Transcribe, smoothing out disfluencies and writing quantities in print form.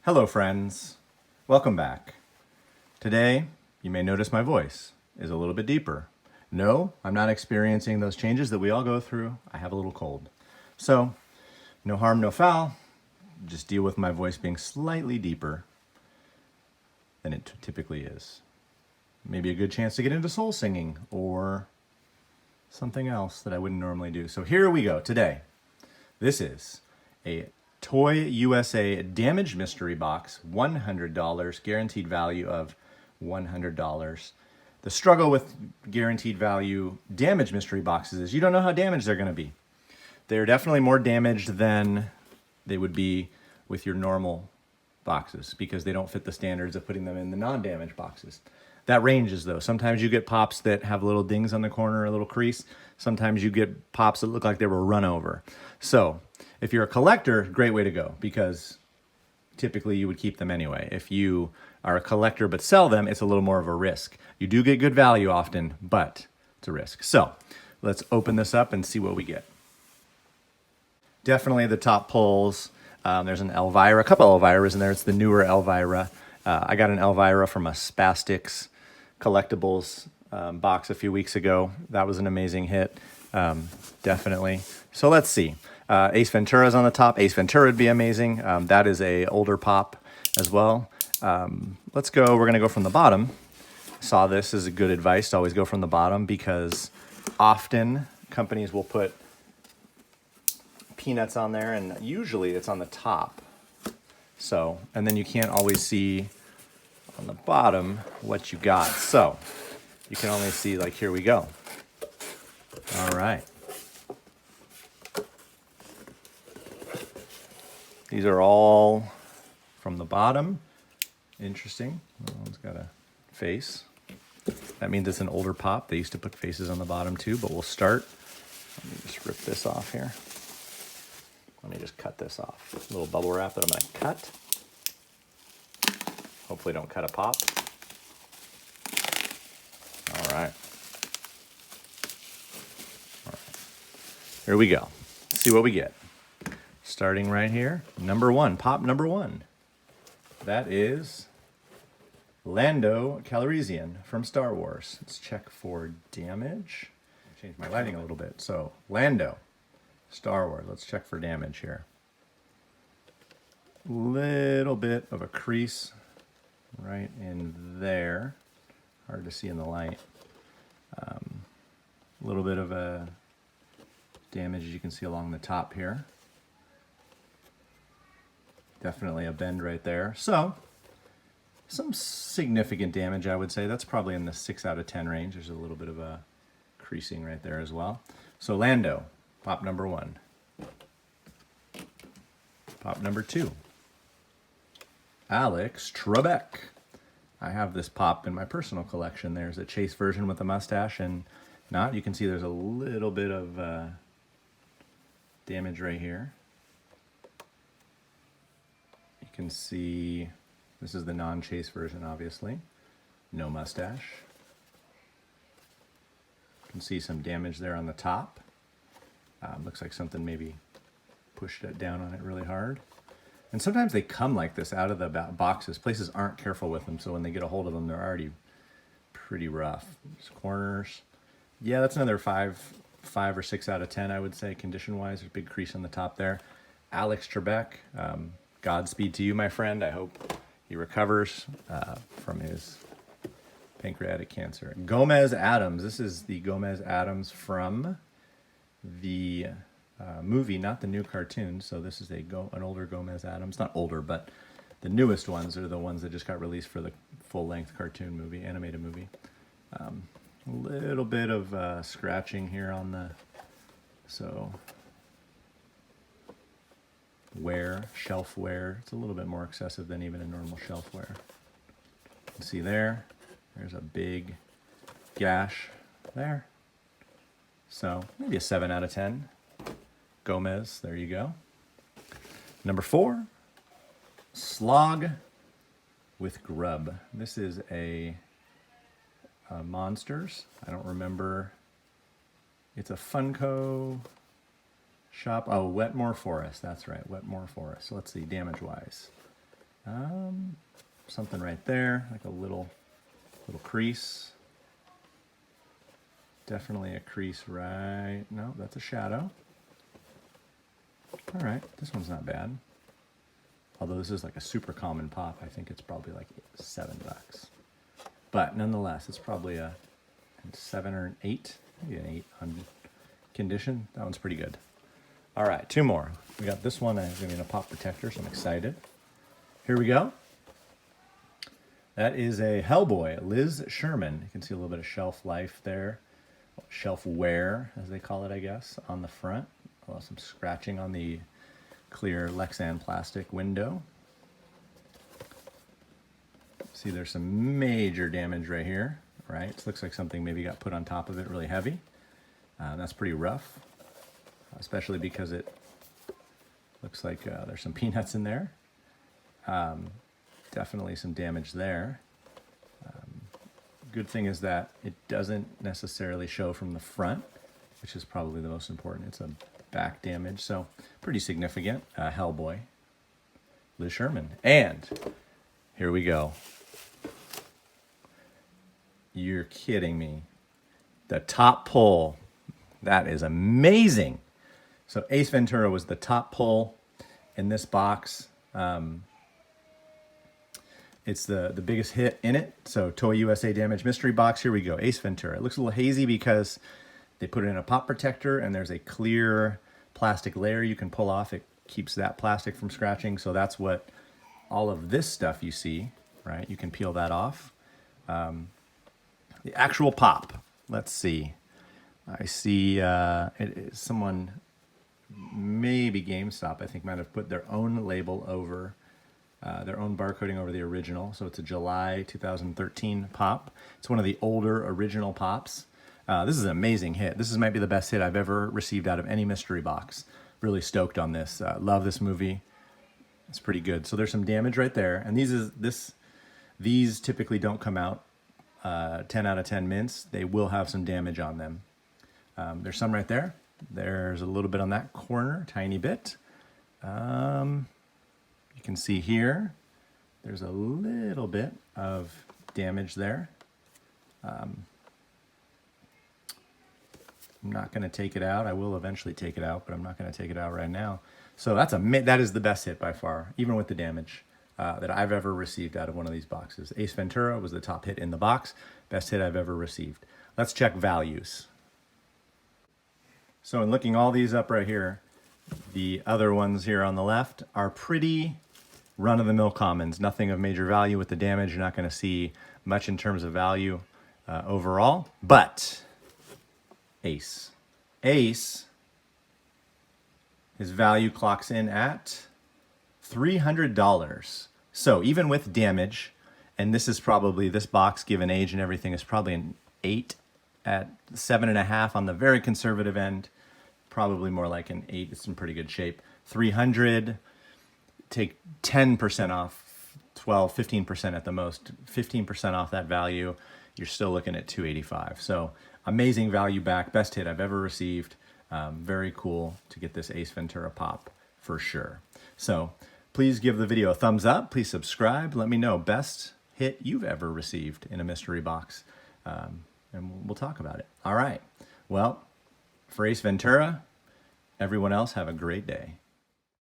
Hello friends, welcome back. Today, you may notice my voice is a little bit deeper. No, I'm not experiencing those changes that we all go through. I have a little cold. So, no harm, no foul. Just deal with my voice being slightly deeper than it typically is. Maybe a good chance to get into soul singing or something else that I wouldn't normally do. So here we go today. This is a ToyUSA damaged mystery box, $100, guaranteed value of $100. The struggle with guaranteed value damaged mystery boxes is you don't know how damaged they're going to be. They're definitely more damaged than they would be with your normal boxes because they don't fit the standards of putting them in the non-damaged boxes. That ranges though. Sometimes you get pops that have little dings on the corner, a little crease. Sometimes you get pops that look like they were run over. So if you're a collector, great way to go because typically you would keep them anyway. If you are a collector but sell them, it's a little more of a risk. You do get good value often, but it's a risk. So let's open this up and see what we get. Definitely the top pulls. There's an Elvira, a couple Elviras in there. It's the newer Elvira. I got an Elvira from a Spastics collectibles box a few weeks ago. That was an amazing hit, definitely. So let's see. Ace Ventura's on the top. Ace Ventura would be amazing. That is a older pop as well. Let's go. We're going to go from the bottom. Saw this as a good advice to always go from the bottom because often companies will put peanuts on there and usually it's on the top. So, and then you can't always see on the bottom what you got. So you can only see like, here we go. All right. These are all from the bottom. Interesting. One's got a face. That means it's an older pop. They used to put faces on the bottom too, but we'll start. Let me just rip this off here. Let me just cut this off. A little bubble wrap that I'm going to cut. Hopefully don't cut a pop. All right. Here we go. Let's see what we get. Starting right here, number one, pop number one. That is Lando Calrissian from Star Wars. Let's check for damage. Change my lighting a little bit. So Lando, Star Wars. Let's check for damage here. Little bit of a crease right in there. Hard to see in the light. A little bit of a damage as you can see along the top here. Definitely a bend right there. So, some significant damage, I would say. That's probably in the 6 out of 10 range. There's a little bit of a creasing right there as well. So, Lando, pop number one. Pop number two. Alex Trebek. I have this pop in my personal collection. There's a chase version with a mustache and not. You can see there's a little bit of damage right here. You can see this is the non-chase version, obviously. No mustache. You can see some damage there on the top. Looks like something maybe pushed it down on it really hard. And sometimes they come like this out of the boxes. Places aren't careful with them, so when they get a hold of them, they're already pretty rough. Just corners. Yeah, that's another 5 or 6 out of 10, I would say, condition-wise. There's a big crease on the top there. Alex Trebek. Godspeed to you, my friend. I hope he recovers from his pancreatic cancer. Gomez Adams. This is the Gomez Adams from the movie, not the new cartoon. So this is an older Gomez Adams. Not older, but the newest ones are the ones that just got released for the full-length cartoon movie, animated movie. A little bit of scratching here on the... So... wear, shelf wear. It's a little bit more excessive than even a normal shelf wear. You can see there's a big gash there. So maybe a 7 out of 10. Gomez, there you go. Number 4, Slog with Grub. This is a Monsters. I don't remember. It's a Funko shop. Oh, Wetmore Forest. That's right, Wetmore Forest. So let's see, damage-wise. Something right there, like a little crease. Definitely a crease right, no, that's a shadow. All right, this one's not bad. Although this is like a super common pop, I think it's probably like $7. But nonetheless, it's probably a 7 or an 8, maybe an 8 on condition. That one's pretty good. All right, 2 more. We got this one is going to be a pop protector, so I'm excited. Here we go. That is a Hellboy, Liz Sherman. You can see a little bit of shelf life there. Shelf wear, as they call it, I guess, on the front. Some scratching on the clear Lexan plastic window. See, there's some major damage right here, right? It looks like something maybe got put on top of it really heavy. That's pretty rough, especially because it looks like there's some peanuts in there. Definitely some damage there. Good thing is that it doesn't necessarily show from the front, which is probably the most important. It's a back damage, so pretty significant. Hellboy, Liz Sherman. And here we go. You're kidding me. The top pull. That is amazing. So Ace Ventura was the top pull in this box. It's the biggest hit in it. So ToyUSA Damage Mystery Box. Here we go. Ace Ventura. It looks a little hazy because they put it in a pop protector and there's a clear plastic layer you can pull off. It keeps that plastic from scratching. So that's what all of this stuff you see, right? You can peel that off. The actual pop. Let's see. I see someone, maybe GameStop, I think might have put their own label over their own barcoding over the original. So it's a July 2013 pop. It's one of the older original pops. This is an amazing hit. This might be the best hit I've ever received out of any mystery box. Really stoked on this. Love this movie. It's pretty good. So there's some damage right there. And these typically don't come out 10 out of 10 mints. They will have some damage on them. There's some right there. There's a little bit on that corner, tiny bit. You can see here, there's a little bit of damage there. I'm not going to take it out. I will eventually take it out, but I'm not going to take it out right now. So that is the best hit by far, even with the damage that I've ever received out of one of these boxes. Ace Ventura was the top hit in the box, best hit I've ever received. Let's check values. So in looking all these up right here, the other ones here on the left are pretty run-of-the-mill commons. Nothing of major value with the damage. You're not going to see much in terms of value overall. But Ace. Ace, his value clocks in at $300. So even with damage, and this box, given age and everything, is probably an 8 at 7.5 on the very conservative end. Probably more like an 8. It's in pretty good shape. 300, take 10% off, 12, 15% at the most, 15% off that value. You're still looking at $285. So amazing value back. Best hit I've ever received. Very cool to get this Ace Ventura pop for sure. So please give the video a thumbs up. Please subscribe. Let me know best hit you've ever received in a mystery box. And we'll talk about it. All right. Well, for Ace Ventura, everyone else have a great day.